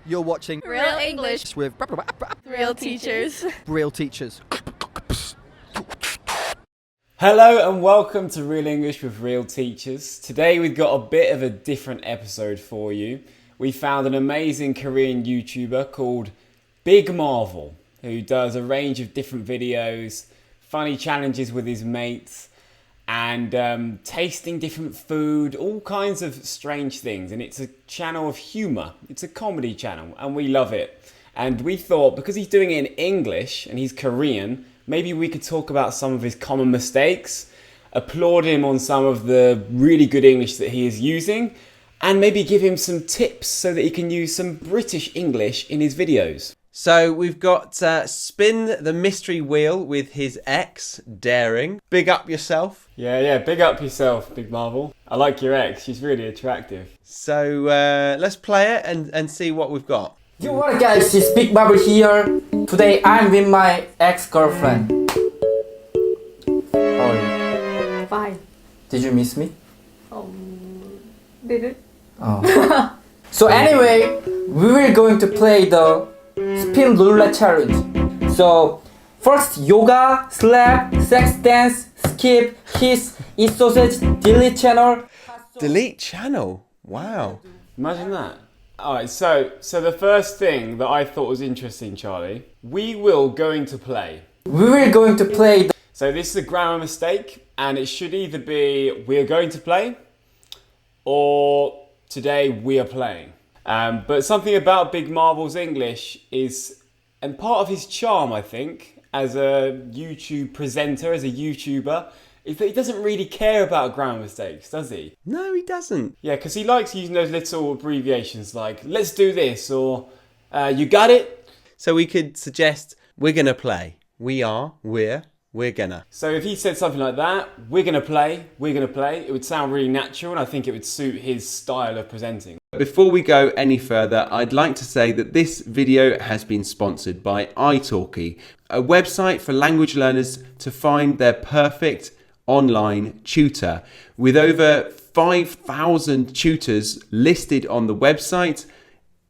You're watching Real English with Real Teachers. Real Teachers. Hello and welcome to Real English with Real Teachers. Today we've got a bit of a different episode for you. We found an amazing Korean YouTuber called Big Marvel who does a range of different videos, funny challenges with his mates and tasting different food, all kinds of strange things. And it's a channel of humour. It's a comedy channel and we love it. And we thought because he's doing it in English and he's Korean, maybe we could talk about some of his common mistakes, applaud him on some of the really good English that he is using, and maybe give him some tips so that he can use some British English in his videos. So we've got Spin the Mystery Wheel with his ex, Daring. Big up yourself. Yeah, big up yourself, Big Marvel. I like your ex, she's really attractive. So let's play it and see what we've got. Yo, what up guys, it's Big Marvel here. Today I'm with my ex-girlfriend. How are you? Fine. Did you miss me? Did it? Oh. So anyway, we will going to play the spin roulette challenge. So first yoga, slap, sex dance, skip, kiss, eat sausage, delete channel. Delete channel. Wow. Imagine that. Alright, so the first thing that I thought was interesting, Charlie, we will going to play. We will going to play the So this is a grammar mistake, and it should either be we're going to play or today we are playing. But something about Big Marvel's English is, and part of his charm, I think, as a YouTube presenter, as a YouTuber, is that he doesn't really care about grammar mistakes, does he? No, he doesn't. Yeah, because he likes using those little abbreviations like, let's do this, or you got it? So we could suggest we're going to play. We are, we're gonna. So if he said something like that, we're going to play, it would sound really natural and I think it would suit his style of presenting. Before we go any further, I'd like to say that this video has been sponsored by italki, a website for language learners to find their perfect online tutor. With over 5,000 tutors listed on the website,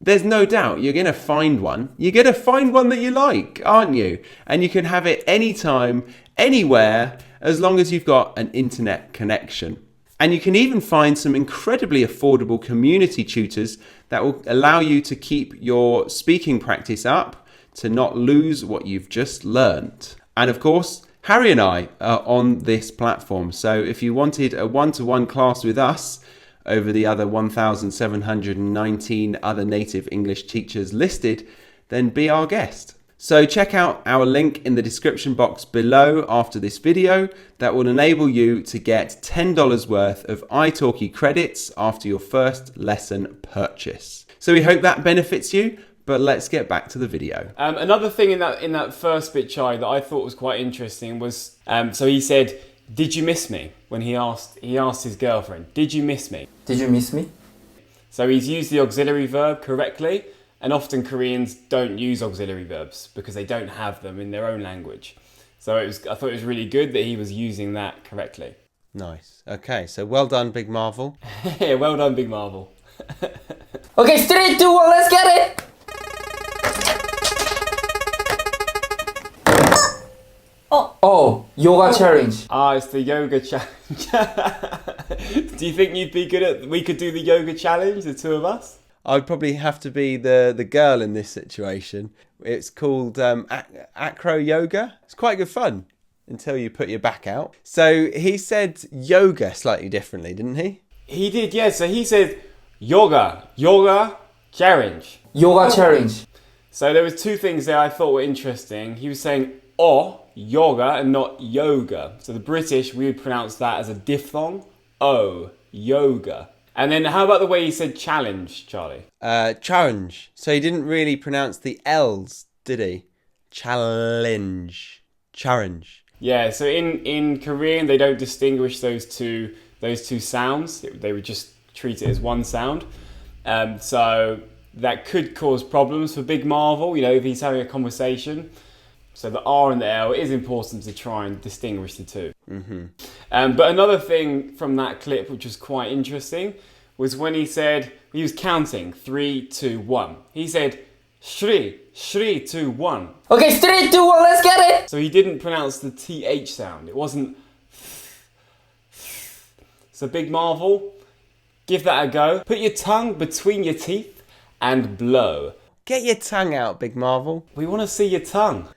there's no doubt you're going to find one. You're going to find one that you like, aren't you? And you can have it anytime, anywhere, as long as you've got an internet connection. And you can even find some incredibly affordable community tutors that will allow you to keep your speaking practice up, to not lose what you've just learned. And of course, Harry and I are on this platform. So if you wanted a one-to-one class with us over the other 1,719 other native English teachers listed, then be our guest. So check out our link in the description box below after this video that will enable you to get $10 worth of italki credits after your first lesson purchase. So we hope that benefits you, but let's get back to the video. Another thing in that first bit, Charlie, that I thought was quite interesting was, so he said, did you miss me? When he asked his girlfriend, did you miss me? Did you miss me? So he's used the auxiliary verb correctly, and often Koreans don't use auxiliary verbs because they don't have them in their own language. So I thought it was really good that he was using that correctly. Nice. Okay, so well done, Big Marvel. Yeah, well done, Big Marvel. Okay, 3, 2, 1, let's get it! Oh, yoga challenge. It's the yoga challenge. Do you think we could do the yoga challenge, the two of us? I'd probably have to be the girl in this situation. It's called acro yoga. It's quite good fun until you put your back out. So he said yoga slightly differently, didn't he? He did, yeah. So he said yoga challenge. Yoga challenge. So there was two things there I thought were interesting. He was saying yoga and not yoga. So the British, we would pronounce that as a diphthong. Yoga. And then how about the way he said challenge, Charlie? Challenge. So he didn't really pronounce the L's, did he? Challenge. Yeah, so in Korean, they don't distinguish those two sounds. They would just treat it as one sound. So that could cause problems for Big Marvel, if he's having a conversation. So the R and the L, it is important to try and distinguish the two. Mm-hmm. But another thing from that clip, which was quite interesting, was when he was counting 3, 2, 1. He said, Shri, 2, 1. Okay, 3, 2, 1, let's get it! So he didn't pronounce the TH sound. It wasn't. So Big Marvel, give that a go. Put your tongue between your teeth and blow. Get your tongue out, Big Marvel. We want to see your tongue.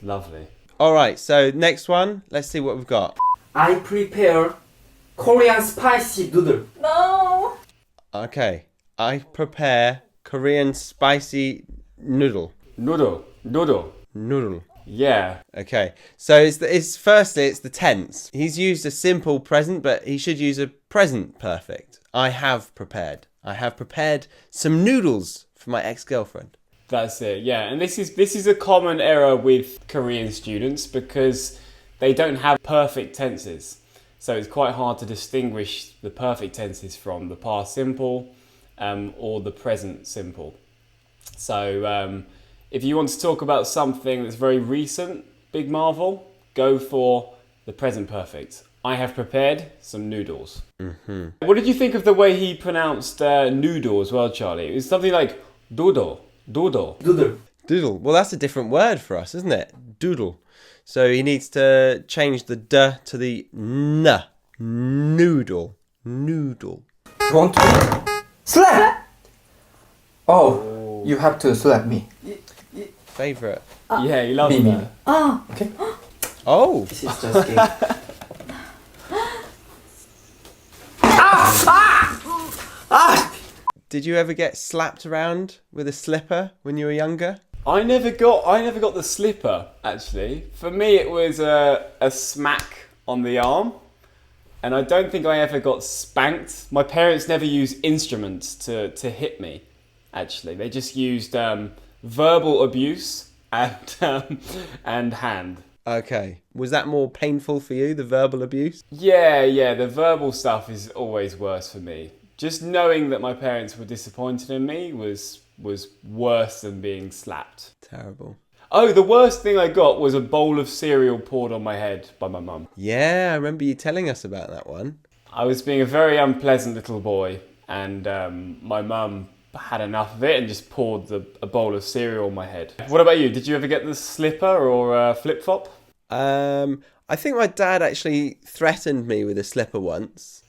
Lovely. All right, so next one. Let's see what we've got. I prepare Korean spicy noodle. No. Okay. I prepare Korean spicy noodle. Noodle. Noodle. Yeah. Okay. So it's firstly it's the tense. He's used a simple present, but he should use a present perfect. I have prepared some noodles for my ex-girlfriend. That's it, yeah. And this is a common error with Korean students because they don't have perfect tenses. So it's quite hard to distinguish the perfect tenses from the past simple or the present simple. So if you want to talk about something that's very recent, Big Marvel, go for the present perfect. I have prepared some noodles. Mm-hmm. What did you think of the way he pronounced noodle as well, Charlie? It was something like doodle. Doodle. Doodle. Well, that's a different word for us, isn't it? Doodle. So he needs to change the d to the n. Noodle. Noodle. You want to slap? Oh, you have to slap me. Favourite. Yeah, he loves me. that. Ah, okay. Oh. This is just game. Did you ever get slapped around with a slipper when you were younger? I never got the slipper, actually. For me, it was a smack on the arm. And I don't think I ever got spanked. My parents never used instruments to hit me, actually. They just used verbal abuse and hand. Okay. Was that more painful for you, the verbal abuse? Yeah, the verbal stuff is always worse for me. Just knowing that my parents were disappointed in me was worse than being slapped. Terrible. Oh, the worst thing I got was a bowl of cereal poured on my head by my mum. Yeah, I remember you telling us about that one. I was being a very unpleasant little boy, and my mum had enough of it and just poured a bowl of cereal on my head. What about you? Did you ever get the slipper or flip-flop? I think my dad actually threatened me with a slipper once,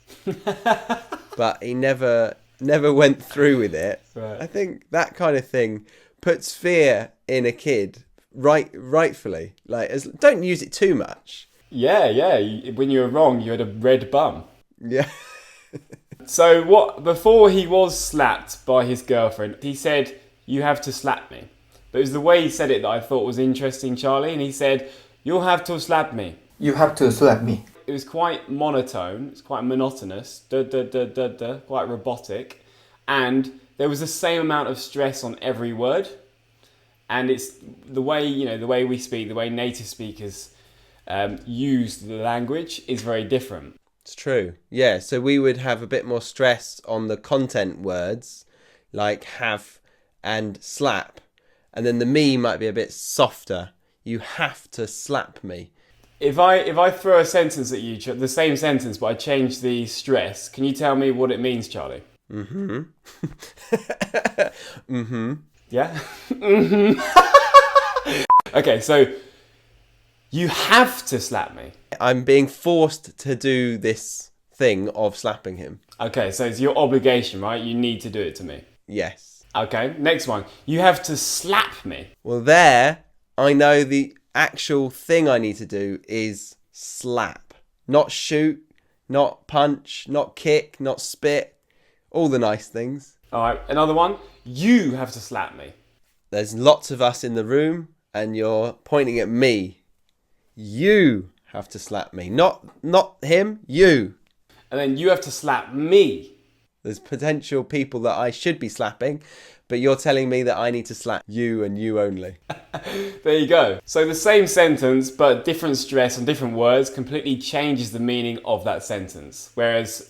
but he never went through with it. Right. I think that kind of thing puts fear in a kid, rightfully. Like, don't use it too much. Yeah. When you were wrong, you had a red bum. Yeah. So before he was slapped by his girlfriend, he said, "You have to slap me." But it was the way he said it that I thought was interesting, Charlie. And he said, "You'll have to slap me." You have to slap me. It was quite monotone. It's quite monotonous. Quite robotic. And there was the same amount of stress on every word. And it's the way we speak, the way native speakers use the language is very different. It's true. Yeah, so we would have a bit more stress on the content words, like have and slap. And then the me might be a bit softer. You have to slap me. If I throw a sentence at you, the same sentence, but I change the stress, can you tell me what it means, Charlie? Mm-hmm. Mm-hmm. Yeah? Mm-hmm. Okay, so you have to slap me. I'm being forced to do this thing of slapping him. Okay, so it's your obligation, right? You need to do it to me. Yes. Okay, next one. You have to slap me. Well, there, I know the actual thing I need to do is slap. Not shoot, not punch, not kick, not spit. All the nice things. All right, another one. You have to slap me. There's lots of us in the room and you're pointing at me. You have to slap me. Not him, you. And then you have to slap me. There's potential people that I should be slapping, but you're telling me that I need to slap you and you only. There you go. So the same sentence, but different stress on different words completely changes the meaning of that sentence. Whereas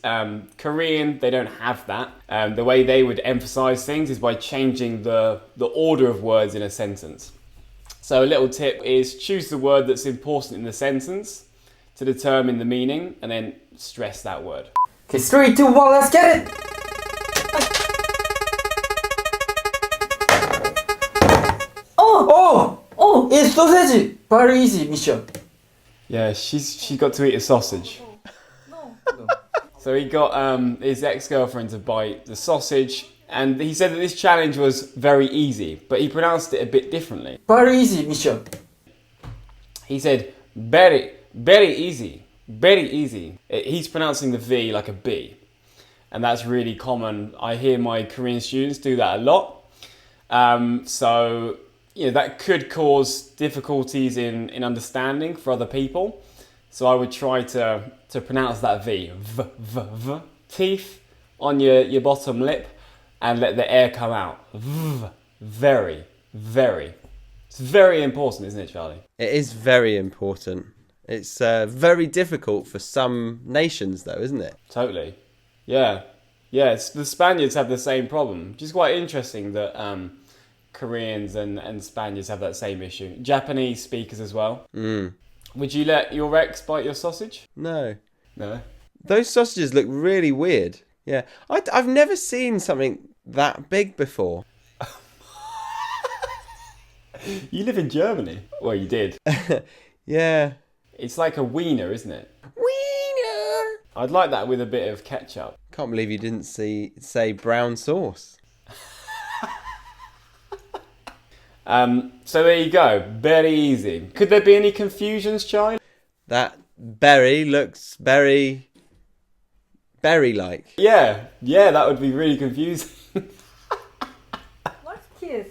Korean, they don't have that. The way they would emphasize things is by changing the order of words in a sentence. So a little tip is choose the word that's important in the sentence. to determine the meaning and then stress that word. Okay, 3, 2, 1, let's get it! Oh! It's sausage! Very easy mission. Yeah, she got to eat a sausage. So he got his ex-girlfriend to bite the sausage, and he said that this challenge was very easy, but he pronounced it a bit differently. Very easy mission. He said, very, very easy, very easy. He's pronouncing the V like a B, and that's really common. I hear my Korean students do that a lot. So, you know, that could cause difficulties in understanding for other people. So I would try to pronounce that V, v, v, v. Teeth on your bottom lip and let the air come out. V, very, very. It's very important, isn't it, Charlie? It is very important. It's very difficult for some nations, though, isn't it? Totally. Yeah. Yeah, the Spaniards have the same problem, which is quite interesting that Koreans and Spaniards have that same issue. Japanese speakers as well. Would you let your ex bite your sausage? No. No. Those sausages look really weird. Yeah. I've never seen something that big before. You live in Germany. Well, you did. Yeah. It's like a wiener, isn't it? Wiener! I'd like that with a bit of ketchup. Can't believe you didn't say brown sauce. So there you go. Very easy. Could there be any confusions, Charlie? That berry looks berry-like. Yeah, that would be really confusing. Let's kiss.